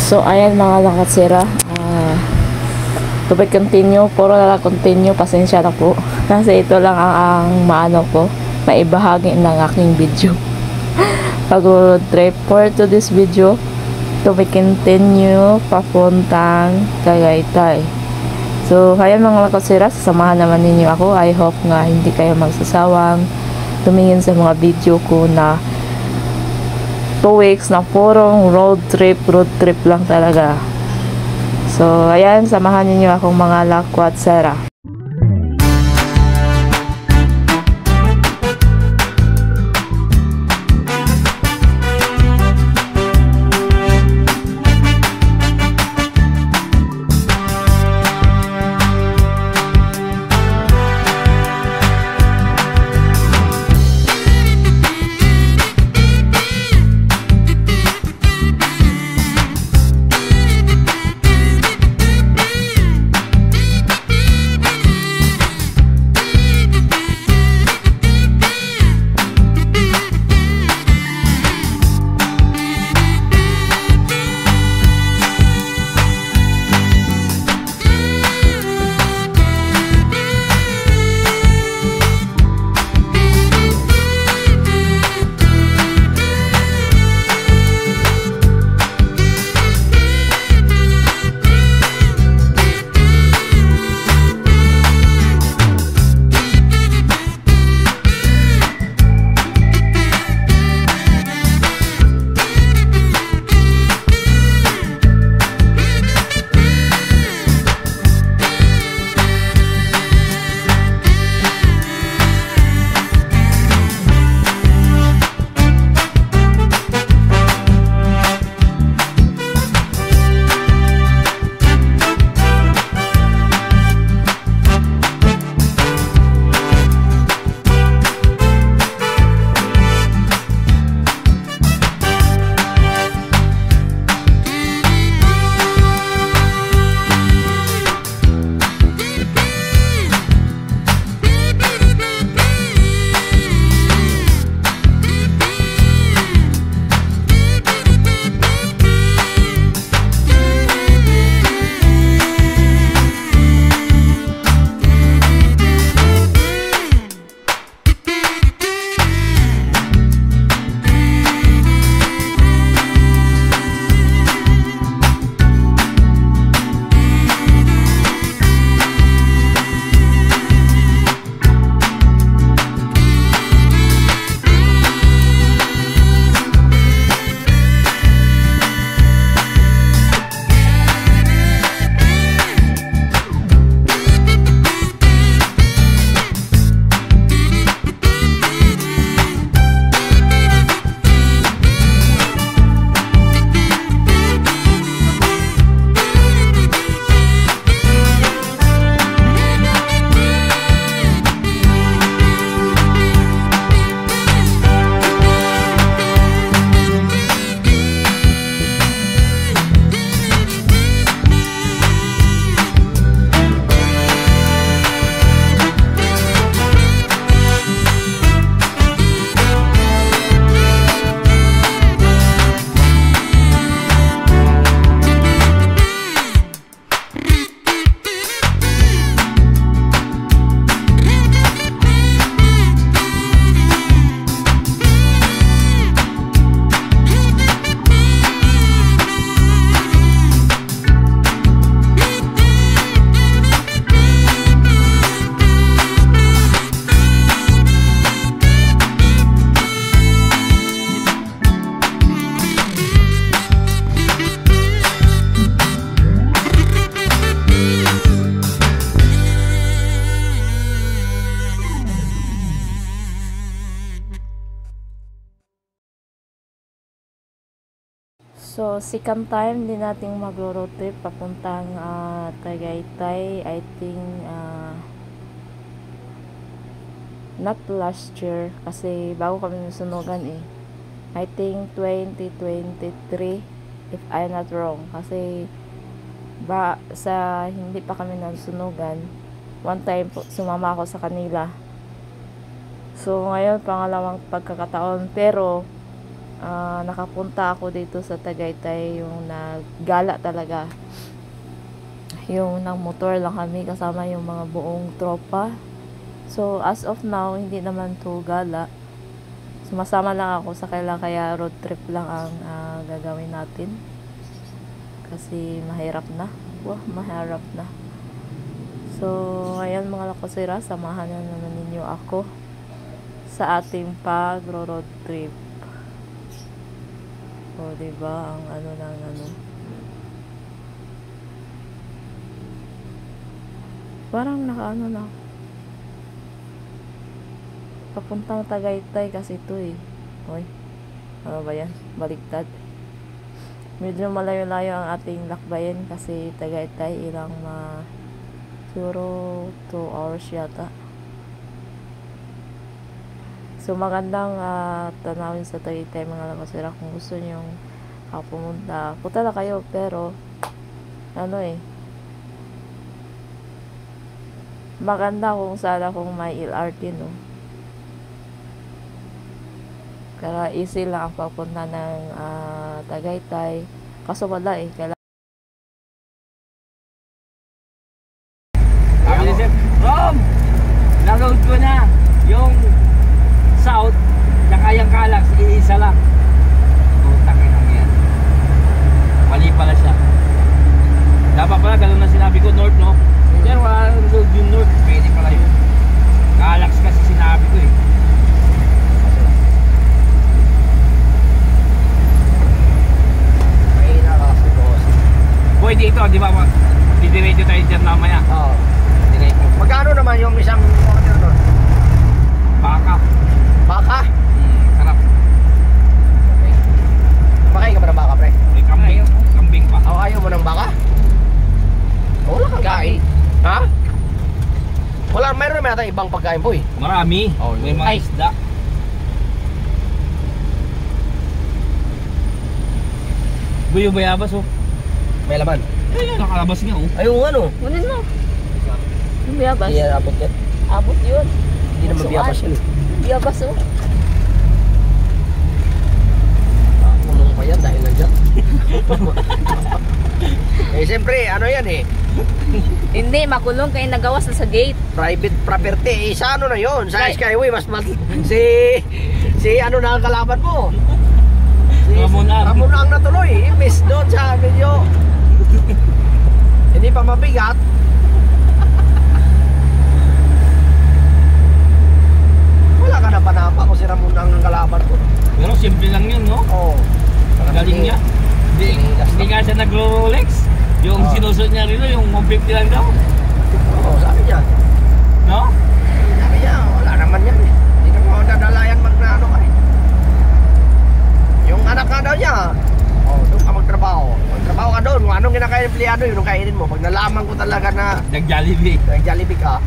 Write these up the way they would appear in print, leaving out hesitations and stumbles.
So ayan mga lakatsira, to be continue, puro na lang continue, pasensya na po kasi ito lang ang maano ko, maibahagi ng aking video pag road trip. For to this video, to be continue papuntang Tagaytay. So ayan mga lakatsira, sasamahan naman ninyo ako. I hope nga hindi kayo magsasawang tumingin sa mga video ko na 2 weeks na purong road trip lang talaga. So ayan, samahan niyo akong mga lakwatsera. So, second time din nating mag-road trip papuntang Tagaytay. I think not last year kasi bago kami nasunugan eh. I think 2023 if I'm not wrong, kasi sa hindi pa kami nasunugan, one time po, sumama ako sa kanila. So ngayon pangalawang pagkakataon, pero nakapunta ako dito sa Tagaytay, yung naggala talaga. Yung ng motor lang kami kasama yung mga buong tropa. So as of now, hindi naman to gala. Sumasama lang ako sa kailan, kaya road trip lang ang gagawin natin. Kasi mahirap na. Wah, mahirap na. So, ayan mga lakosira, samahan na naman ninyo ako sa ating pag-road trip. O, diba? Ang ano ng ano. Parang nakaano na. Papuntang Tagaytay kasi ito eh. Hoy. Ano ba yan? Baligtad. Medyo malayo-layo ang ating lakbayin kasi Tagaytay ilang siguro 2 hours yata. So magandang tanawin sa Tagaytay mga lakasira. Kung gusto nyo pumunta, punta na kayo, pero ano eh, maganda kung sana kung may LRT, no? Kaya easy lang ang papunta ng Tagaytay. Kaso wala eh. Sabi ni Sir, Rom! Naload ko na yung south, tsaka yung Calax, iisa lang. Putang ina mo yan. Mali pala siya. Dapat pala, gano'n na sinabi ko, north, no? Pero wala load yung north, pwede pala yun. Calax kasi sinabi ko eh. Pwede ito, di ba? Didiretso tayo dyan mamaya. Oo. Diretso. Magkano naman yung isang order doon? Baka. Baka? Sarap. Okay. Makain ka ba ng baka, pre? May kambing. Kambing pa. O, ayaw mo ng baka? Wala kang kain. Ha? Wala, mayroon naman natin ibang pagkain, boy. Marami. Oh, may mga ay. isda. Buyo bayabas oh. May laman. Ayun, nakalabas nga oh. Ayun, ano? Kunin mo. Yung biyabas. Hindi yan abot yan. Abot yun. Hindi naman biyabas yan. Biyabas oh. Kulong pa yan dahil nandiyan. Eh, siyempre, ano yan eh. Hindi, makulong kayo nagawas na sa gate. Private property. Eh, sa ano na yun? Sa Right. Skyway, mas si ano na ang kalaban mo? Ramon Ang. Ramon Ang natuloy. Imbis doon sa video. Hindi pa mabigat. Wala ka na panapa kung si Ramon Ang kalaban ko. Pero simple lang yun no. Oo. Galing niya. Hindi nga siya nagro-Rolex. Yung Oh. sinusot niya rin yung 150 lang daw. Oo, sabi niya. No? Sabi niya, wala naman yan eh. Hindi na mo dadalayan magnaano ka eh. Yung anak ka daw niya, doon ka magtrabaho. Magtrabaho ka doon. Kung anong kinakain ng empleyado, yun ang kainin mo. Pag nalaman ko talaga na Nag-Jollibee. nag-Jollibee ka,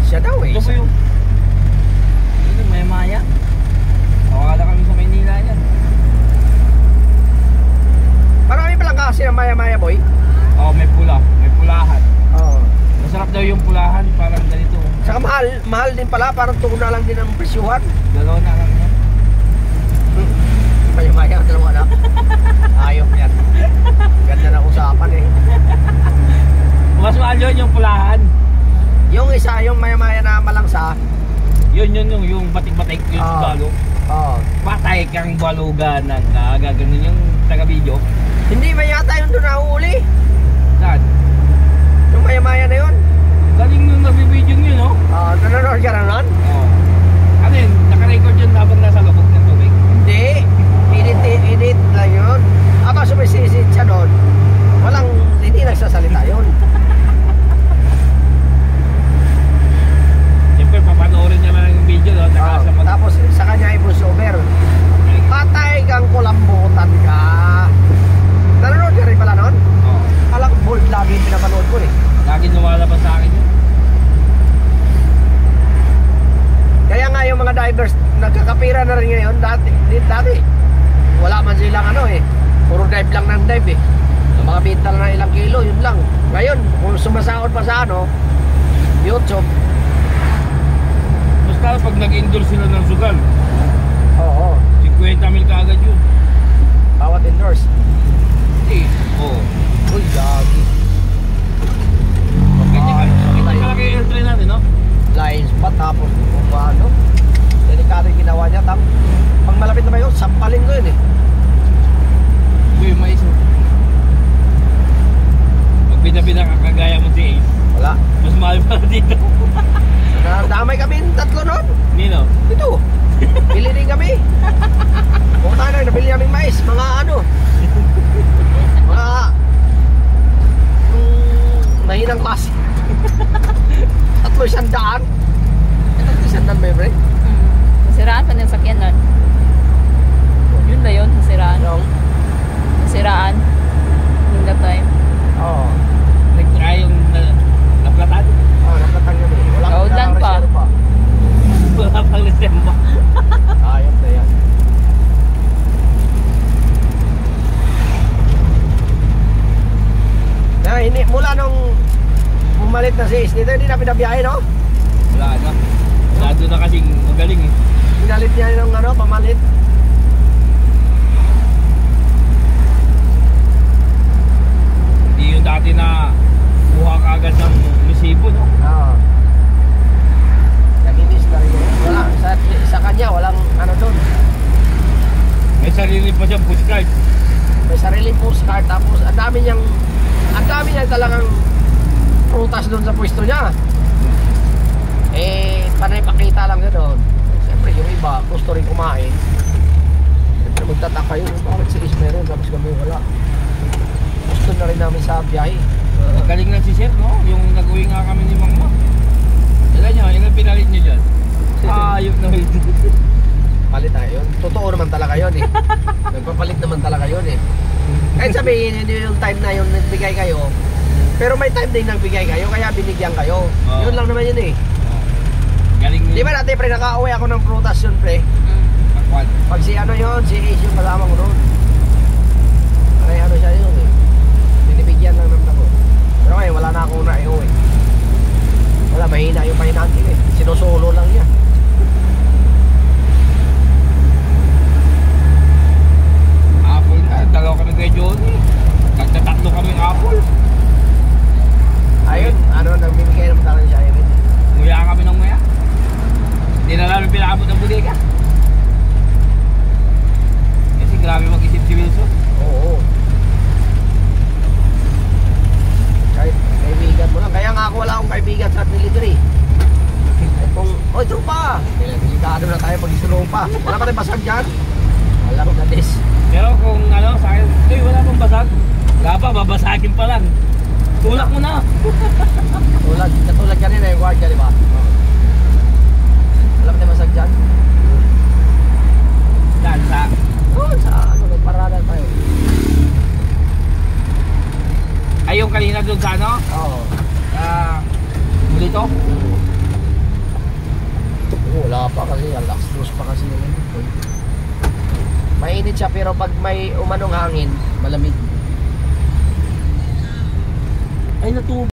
siya daw eh. Ito po yung ito, may maya. Nawala kami sa Maynila yan. Marami palang kasi ng maya-maya, boy. Oh, may pula. May pulahan. Oo. Masarap daw yung pulahan. Parang ganito. Saka mahal din pala. Parang tuon na lang din ang presyuhan. Dalawa na lang yan. Maya-maya, dalawa na. Ayok yan. Ganda na usapan eh. Mas mahal yun yung pulahan. Yung isa, yung maya-maya na malangsa. Yun yung batik-batik yun Ah. balo. Oo. Patay kang balugan ng gaganon yung taga-video. Hindi ba yata yung doon nahuli? Saan? Yung maya-maya na yun? Galing nung nabibidyo yun, no? Nanonood ka na nun? Oo. Ano yun? Naka-record yun habang nasa lubog ng tubig. Hindi. Edit lang yun. Aba, sumisisid siya doon. Hindi nagsasalita yun. Siyempre, papanoorin niya lang yung video, no? Tapos sa kanya ay voiceover. Patay kang kulambutan ka. Nanonood ka rin pala nun? Oo. Alam, bold lagi yung pinapanood ko eh. Lagi makabenta lang ng ilang kilo, yun lang. Ngayon, kung sumasahod pa sa ano, YouTube, Basta pag nag-endorse sila ng sugal, oo, 50 mil ka agad yun. bawat endorse. Oo. Uy, gagi. Ganyan kalaki yung entry natin, no? Lines pa, tapos kung ano, delikado yung ginawa niya. Pag malapit na ba yun, sampalin ko yun eh. Uy, mais. Pag pinabina ka kagaya mo si Ace, Wala. mas mahal pa dito. Nadamay kami yung tatlo nun. Nino? Ito, bili din kami. Kung tayo na, nabili namin mais. Mga ano, mga mahinang klase. 300. 300 ba yun, pre? Nasiraan pa ng sakyan nun. Yun ba yun? Nasiraan? Anong? Nasiraan. Yung that time. Oo. Nag-try yung naplatan. Oo, nakatang kami. Outland pa. reserve pa. Wala pang December. Ayos na yan. Hindi, mula nung pumalit na si Ace dito, hindi na pinabiyahe, no? Wala na. Lado na kasing magaling eh. Pinalit niya yung ano, pamalit. Hindi yung dati na buha ka agad ng resibo, no? Oo. Naginis na rin. Wala, sa kanya, walang ano doon. May sarili pa siyang postcard. May sariling postcard, tapos ang dami niyang talagang prutas doon sa pwesto niya. Eh, panay pakita lang siya doon. Siyempre, yung iba, gusto rin kumain. Siyempre, magtataka yun. Bakit si Ace meron, tapos kami wala. Gusto na rin namin sa biyahe. Magaling na si Sir, no? Yung nag-uwi nga kami ni Mama. Ilan nyo? Ilan pinalit nyo dyan? Ayok na ito. Palit tayo yun. Totoo naman talaga yun eh. Nagpapalit naman talaga yun eh. Kahit sabihin, hindi yung time na yun nagbigay kayo. Pero may time din nagbigay kayo, kaya binigyan kayo. Oo. Yun lang naman yun eh. Galing Di ba dati pre, nakauwi ako ng prutas yun pre. Pakwan. Pag si ano yun, si Ace yung kasama ko noon. Ay ano siya yun eh. Binibigyan lang naman ako. Pero ngayon, wala na akong naiuwi. Wala, mahina yung pahinantin eh. Sinusolo lang niya. Apple na. Dalawa kami kay Johnny. Nagtatatlo kami apple. Ayun, ano, nagbibigay naman talaga siya yun. Nguya kami ng nguya. Hindi na namin pinakabot ng bodega. Kasi grabe mag-isip si Wilson. Oo. Kahit kaibigan mo lang. Kaya nga ako wala akong kaibigan sa delivery. Kahit kung, oy trupa! Delikado na tayo pag isulong pa. Wala pa tayong basag dyan? Alam na this. Pero kung ano, sa akin, uy, wala pang basag. Wala pa, babasagin pa lang. Tulak mo na. Katulad kanina yung guardia, di ba? Wala pa tayong basag dyan? Dahil sa Oo, sa ano, nagparada tayo. ay yung kanina doon sa ano? Oo. Mulito? Wala pa kasi, alas dos pa kasi yun. Mainit siya pero pag may umanong hangin, malamig. Ay, natubo.